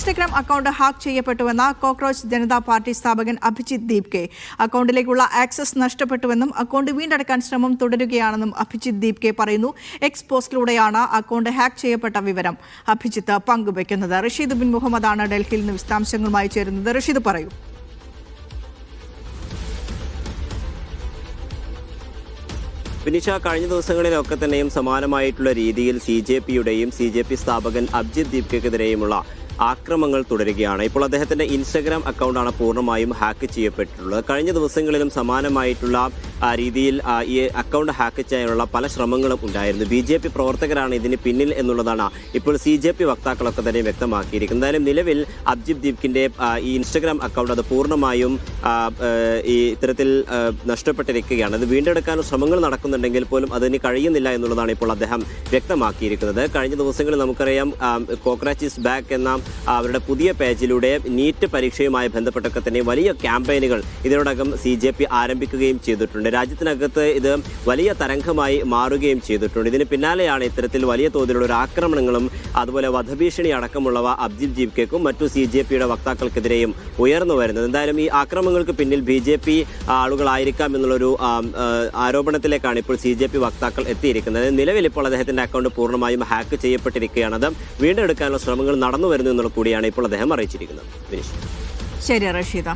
Instagram account hack ചെയ്യപ്പെട്ടുവെന്ന cockroach Janata party സ്ഥാപകൻ അഭിജിത്ത് ദീപ്കെ. അക്കൗണ്ടിലേക്കുള്ള ആക്സസ് നഷ്ടപ്പെട്ടുവെന്നും അക്കൗണ്ട് വീണ്ടെടുക്കാൻ ശ്രമം തുടരുകയാണെന്നും അഭിജിത്ത് ദീപ്കെ പറയുന്നു. എക്സ് പോസ്റ്റിലൂടെയാണ് അക്കൗണ്ട് ഹാക്ക് ചെയ്യപ്പെട്ട വിവരം അഭിജിത്ത് പങ്കുവയ്ക്കുന്നത്. റഷീദ് ബിൻ മുഹമ്മദാണ് ഡൽഹിയിൽ നിന്ന് വിശദാംശങ്ങളുമായി ചേരുന്നത്. റഷീദ് പറയൂ. വിനിഷ, കഴിഞ്ഞ ദിവസങ്ങളിലൊക്കെ തന്നെയും സമാനമായിട്ടുള്ള രീതിയിൽ CJP സ്ഥാപകൻ അഭിജിത്ത് ദീപ്കെതിരെയുമുള്ള ആക്രമങ്ങൾ തുടരുകയാണ്. ഇപ്പോൾ അദ്ദേഹത്തിന്റെ ഇൻസ്റ്റഗ്രാം അക്കൗണ്ടാണ് പൂർണ്ണമായും ഹാക്ക് ചെയ്യപ്പെട്ടിട്ടുള്ളത്. കഴിഞ്ഞ ദിവസങ്ങളിലും സമാനമായിട്ടുള്ള രീതിയിൽ ഈ അക്കൗണ്ട് ഹാക്ക് ചെയ്യാനുള്ള പല ശ്രമങ്ങളും ഉണ്ടായിരുന്നു. BJP പ്രവർത്തകരാണ് ഇതിന് പിന്നിൽ എന്നുള്ളതാണ് ഇപ്പോൾ CJP വക്താക്കളൊക്കെ തന്നെ വ്യക്തമാക്കിയിരിക്കുന്നത്. എന്തായാലും നിലവിൽ അഭിജിത്ത് ദീപ്കിന്റെ ഈ ഇൻസ്റ്റഗ്രാം അക്കൗണ്ട് അത് പൂർണ്ണമായും ഈ ഇത്തരത്തിൽ നഷ്ടപ്പെട്ടിരിക്കുകയാണ്. അത് വീണ്ടെടുക്കാൻ ശ്രമങ്ങൾ നടക്കുന്നുണ്ടെങ്കിൽ പോലും അതിന് കഴിയുന്നില്ല എന്നുള്ളതാണ് ഇപ്പോൾ അദ്ദേഹം വ്യക്തമാക്കിയിരിക്കുന്നത്. കഴിഞ്ഞ ദിവസങ്ങളിൽ നമുക്കറിയാം കോക്രോച്ച് ഈസ് ബാക്ക് എന്ന അവരുടെ പുതിയ പേജിലൂടെ നീറ്റ് പരീക്ഷയുമായി ബന്ധപ്പെട്ടൊക്കെ തന്നെ വലിയ ക്യാമ്പയിനുകൾ ഇതിനോടകം CJP ആരംഭിക്കുകയും ചെയ്തിട്ടുണ്ട്. രാജ്യത്തിനകത്ത് ഇത് വലിയ തരംഗമായി മാറുകയും ചെയ്തിട്ടുണ്ട്. ഇതിന് പിന്നാലെയാണ് ഇത്തരത്തിൽ വലിയ തോതിലുള്ള ഒരു ആക്രമണങ്ങളും അതുപോലെ വധഭീഷണി അടക്കമുള്ളവ അഭിജിത്ത് ദീപ്കെക്കും മറ്റു CJPയുടെ വക്താക്കൾക്കെതിരെയും ഉയർന്നു വരുന്നത്. എന്തായാലും ഈ ആക്രമണങ്ങൾക്ക് പിന്നിൽ BJP ആളുകളായിരിക്കാം എന്നുള്ളൊരു ആരോപണത്തിലേക്കാണ് ഇപ്പോൾ CJP വക്താക്കൾ എത്തിയിരിക്കുന്നത്. നിലവിൽ ഇപ്പോൾ അദ്ദേഹത്തിന്റെ അക്കൗണ്ട് പൂർണ്ണമായും ഹാക്ക് ചെയ്യപ്പെട്ടിരിക്കുകയാണ്. അത് വീണ്ടെടുക്കാനുള്ള ശ്രമങ്ങൾ നടന്നു വരുന്നു എന്നുള്ള കൂടിയാണ് ഇപ്പോൾ അദ്ദേഹം അറിയിച്ചിരിക്കുന്നത്. ശരി റഷീദ.